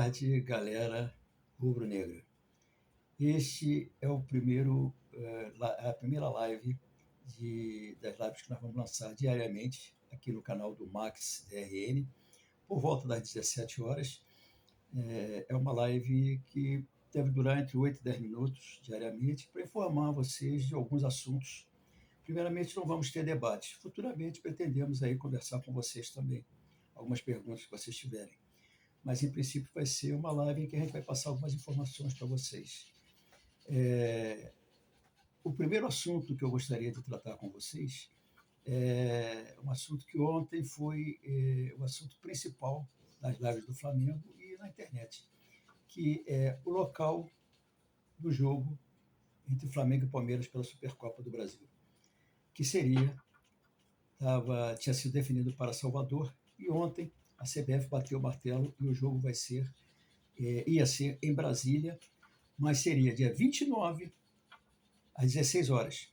tarde, galera rubro-negra. Este é o primeiro, a primeira live das lives que nós vamos lançar diariamente aqui no canal do Max DRN, por volta das 17 horas. É uma live que deve durar entre 8 e 10 minutos diariamente para informar vocês de alguns assuntos. Primeiramente, não vamos ter debates. Futuramente, pretendemos aí conversar com vocês também, algumas perguntas que vocês tiverem. Mas, em princípio, vai ser uma live em que a gente vai passar algumas informações para vocês. O primeiro assunto que eu gostaria de tratar com vocês é um assunto que ontem foi o assunto principal das lives do Flamengo e na internet, que é o local do jogo entre Flamengo e Palmeiras pela Supercopa do Brasil, que tinha sido definido para Salvador, e ontem a CBF bateu o martelo e o jogo ia ser em Brasília, mas seria dia 29, às 16 horas.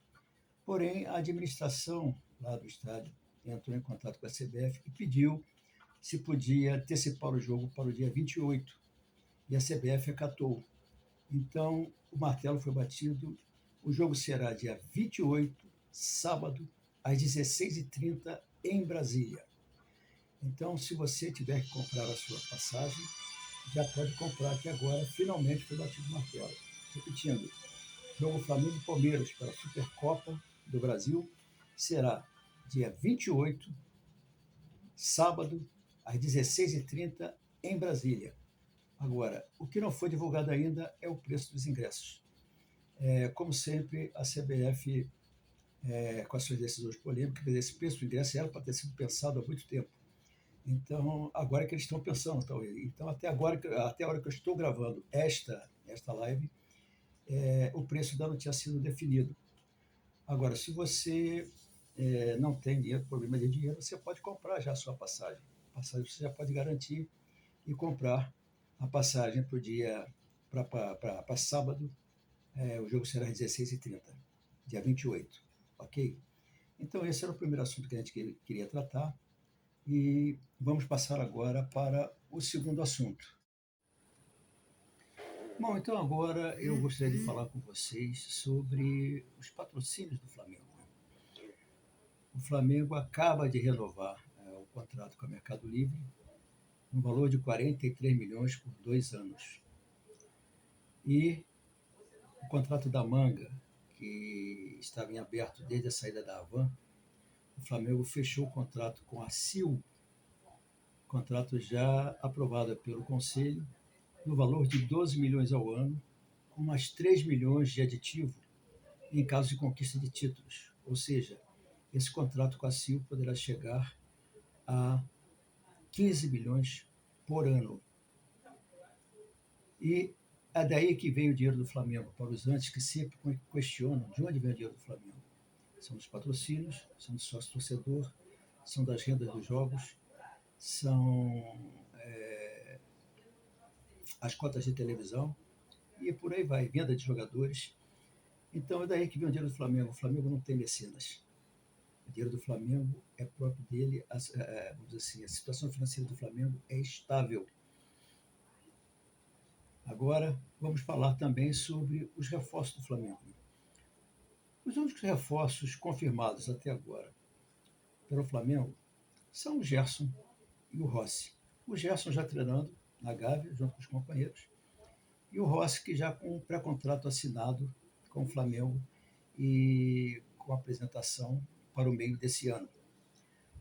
Porém, a administração lá do estádio entrou em contato com a CBF e pediu se podia antecipar o jogo para o dia 28, e a CBF acatou. Então, o martelo foi batido, o jogo será dia 28, sábado, às 16h30, em Brasília. Então, se você tiver que comprar a sua passagem, já pode comprar, que agora finalmente foi batido o martelo. Repetindo, jogo Flamengo e Palmeiras pela Supercopa do Brasil será dia 28, sábado, às 16h30, em Brasília. Agora, o que não foi divulgado ainda é o preço dos ingressos. Como sempre, a CBF, com as suas decisões polêmicas, esse preço do ingresso era para ter sido pensado há muito tempo. Então, agora que eles estão pensando, talvez. Então, até a hora que eu estou gravando esta live, o preço ainda não tinha sido definido. Agora, se você não tem dinheiro, problema de dinheiro, você pode comprar já a sua passagem. A passagem você já pode garantir e comprar a passagem para o dia, para sábado. O jogo será às 16h30, dia 28, ok? Então, esse era o primeiro assunto que a gente queria tratar. E vamos passar agora para o segundo assunto. Bom, então agora eu gostaria de falar com vocês sobre os patrocínios do Flamengo. O Flamengo acaba de renovar o contrato com a Mercado Livre, no valor de 43 milhões por 2 anos. E o contrato da Manga, que estava em aberto desde a saída da Havan, o Flamengo fechou o contrato com a Sil, contrato já aprovado pelo Conselho, no valor de 12 milhões ao ano, com mais 3 milhões de aditivo em caso de conquista de títulos. Ou seja, esse contrato com a Sil poderá chegar a 15 milhões por ano. E é daí que vem o dinheiro do Flamengo, para os antes que sempre questionam de onde vem o dinheiro do Flamengo. São dos patrocínios, são do sócio-torcedor, são das rendas dos jogos, são as cotas de televisão, e por aí vai, venda de jogadores. Então é daí que vem o dinheiro do Flamengo. O Flamengo não tem mecenas. O dinheiro do Flamengo é próprio dele. Vamos dizer assim, a situação financeira do Flamengo é estável. Agora, vamos falar também sobre os reforços do Flamengo. Os únicos reforços confirmados até agora pelo Flamengo são o Gerson e o Rossi. O Gerson já treinando na Gávea, junto com os companheiros, e o Rossi, que já com um pré-contrato assinado com o Flamengo e com apresentação para o meio desse ano.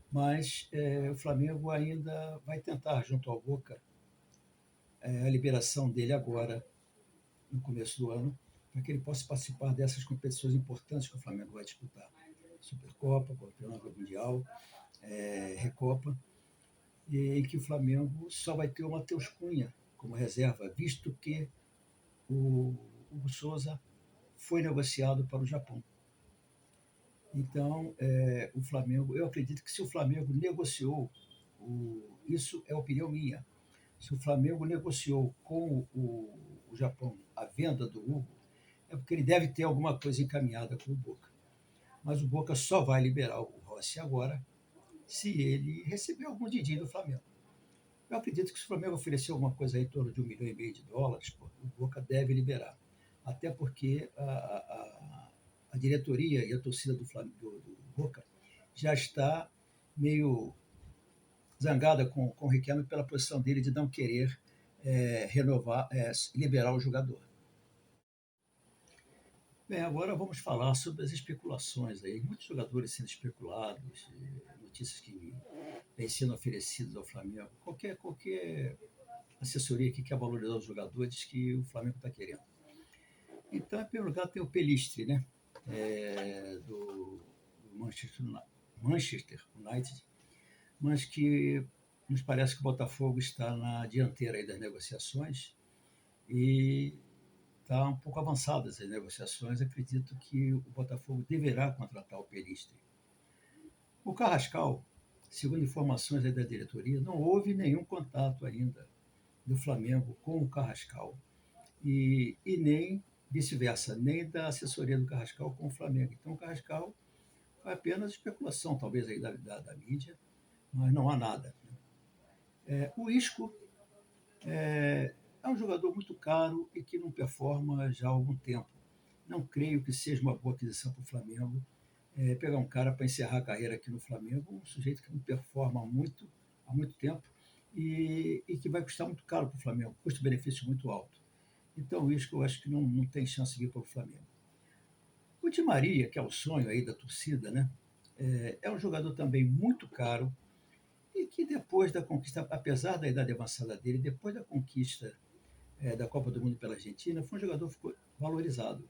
Mas o Flamengo ainda vai tentar, junto ao Boca, a liberação dele agora, no começo do ano, para que ele possa participar dessas competições importantes que o Flamengo vai disputar. Supercopa, Campeonato Mundial, Recopa, e em que o Flamengo só vai ter o Matheus Cunha como reserva, visto que o Hugo Souza foi negociado para o Japão. Então, o Flamengo, eu acredito que se o Flamengo negociou, isso é opinião minha, se o Flamengo negociou com o Japão a venda do Hugo, é porque ele deve ter alguma coisa encaminhada com o Boca. Mas o Boca só vai liberar o Rossi agora se ele receber algum din-din do Flamengo. Eu acredito que se o Flamengo oferecer alguma coisa aí em torno de US$ 1,5 milhão, pô, o Boca deve liberar. Até porque a diretoria e a torcida do Boca já está meio zangada com o Riquelme pela posição dele de não querer renovar, liberar o jogador. Bem, agora vamos falar sobre as especulações aí. Muitos jogadores sendo especulados, notícias que vêm sendo oferecidas ao Flamengo. Qualquer assessoria que quer valorizar os jogadores que o Flamengo está querendo. Então, em primeiro lugar, tem o Pelistri, né? Do Manchester United, mas que nos parece que o Botafogo está na dianteira aí das negociações e está um pouco avançadas as negociações. Acredito que o Botafogo deverá contratar o Pelistri. O Carrascal, segundo informações aí da diretoria, não houve nenhum contato ainda do Flamengo com o Carrascal e nem vice-versa, nem da assessoria do Carrascal com o Flamengo. Então o Carrascal é apenas especulação, talvez aí da mídia, mas não há nada. O Isco é um jogador muito caro e que não performa já há algum tempo. Não creio que seja uma boa aquisição para o Flamengo pegar um cara para encerrar a carreira aqui no Flamengo, um sujeito que não performa muito, há muito tempo e que vai custar muito caro para o Flamengo, custo-benefício muito alto. Então, isso que eu acho que não tem chance de vir para o Flamengo. O Di Maria, que é o sonho aí da torcida, né? É um jogador também muito caro e que depois da conquista, apesar da idade avançada dele, depois da conquista da Copa do Mundo pela Argentina, foi um jogador que ficou valorizado.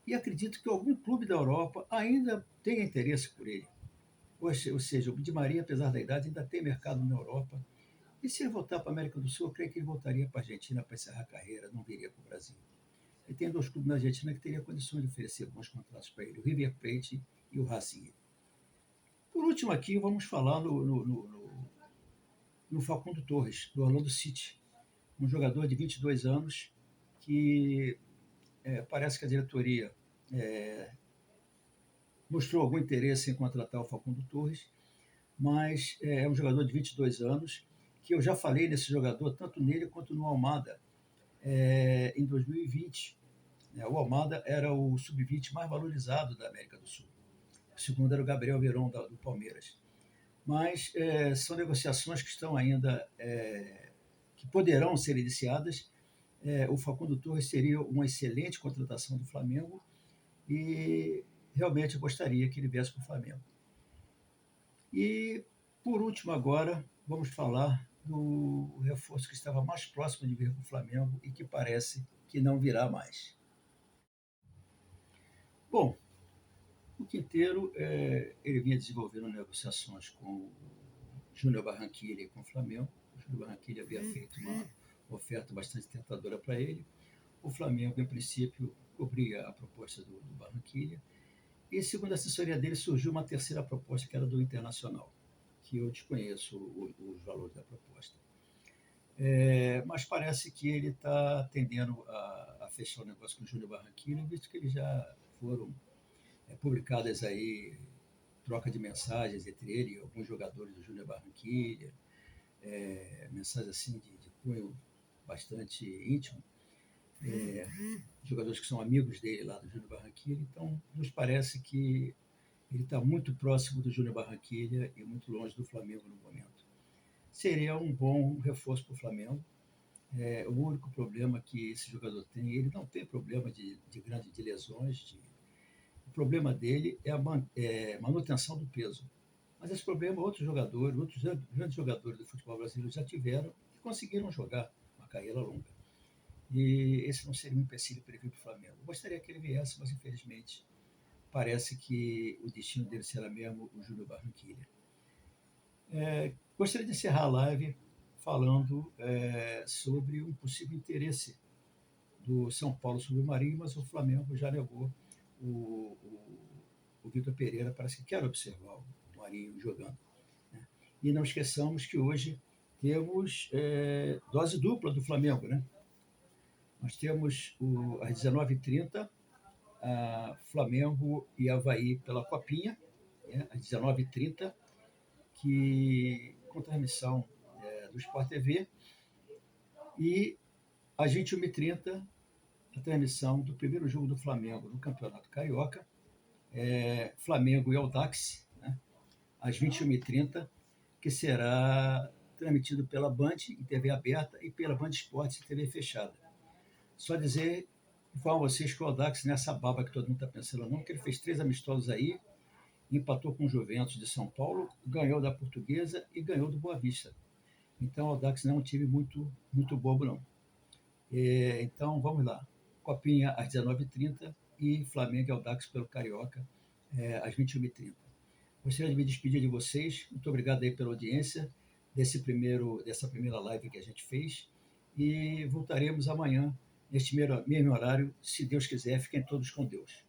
E acredito que algum clube da Europa ainda tenha interesse por ele. Ou seja, o Di Maria, apesar da idade, ainda tem mercado na Europa. E se ele voltar para a América do Sul, eu creio que ele voltaria para a Argentina para encerrar a carreira, não viria para o Brasil. E tem dois clubes na Argentina que teriam condições de oferecer bons contratos para ele, o River Plate e o Racing. Por último aqui, vamos falar no Facundo Torres, do Orlando City, um jogador de 22 anos que parece que a diretoria mostrou algum interesse em contratar o Facundo Torres, mas é um jogador de 22 anos que eu já falei nesse jogador, tanto nele quanto no Almada, em 2020. O Almada era o sub-20 mais valorizado da América do Sul. O segundo era o Gabriel Veron, do Palmeiras. Mas são negociações que estão ainda, que poderão ser iniciadas. O Facundo Torres seria uma excelente contratação do Flamengo e realmente eu gostaria que ele viesse para o Flamengo. E, por último, agora, vamos falar do reforço que estava mais próximo de vir para o Flamengo e que parece que não virá mais. Bom, o Quinteiro ele vinha desenvolvendo negociações com o Júnior Barranquilla e com o Flamengo. O Júnior Barranquilla havia feito uma oferta bastante tentadora para ele. O Flamengo, em princípio, cobria a proposta do Barranquilla. E, segundo a assessoria dele, surgiu uma terceira proposta, que era do Internacional, que eu desconheço os valores da proposta. Mas parece que ele está tendendo a fechar o negócio com o Júnior Barranquilla, visto que eles já foram publicadas aí troca de mensagens entre ele e alguns jogadores do Júnior Barranquilla, mensagens assim de cunho bastante íntimo, jogadores que são amigos dele lá do Júnior Barranquilla. Então, nos parece que ele está muito próximo do Júnior Barranquilla e muito longe do Flamengo no momento. Seria um bom reforço para o Flamengo. O único problema que esse jogador tem, ele não tem problema de lesões. O problema dele é a manutenção do peso. Mas esse problema outros jogadores, outros grandes jogadores do futebol brasileiro já tiveram e conseguiram jogar uma carreira longa. E esse não seria um empecilho para ele vir para o Flamengo. Eu gostaria que ele viesse, mas infelizmente parece que o destino dele será mesmo o Júnior Barranquilla. Gostaria de encerrar a live falando sobre um possível interesse do São Paulo sobre o Marinho, mas o Flamengo já negou. O Vitor Pereira parece que quer observar o Marinho jogando. Né? E não esqueçamos que hoje temos dose dupla do Flamengo. Né? Nós temos às 19h30 Flamengo e Avaí pela Copinha, às 19h30, que com transmissão do Sport TV. E às 21h30, a transmissão do primeiro jogo do Flamengo no Campeonato Carioca, Flamengo e Audax, né, às 21h30, que será transmitido pela Band em TV aberta e pela Band Esportes em TV fechada. Só dizer, informar vocês que o Audax, nessa baba que todo mundo está pensando não, que ele fez 3 amistosos aí, empatou com o Juventus de São Paulo, ganhou da Portuguesa e ganhou do Boa Vista. Então o Audax não é um time muito bobo, não. Então vamos lá. Copinha às 19h30 e Flamengo e Audax pelo Carioca às 21h30. Gostaria de me despedir de vocês. Muito obrigado aí pela audiência dessa primeira live que a gente fez. E voltaremos amanhã, neste mesmo horário, se Deus quiser. Fiquem todos com Deus.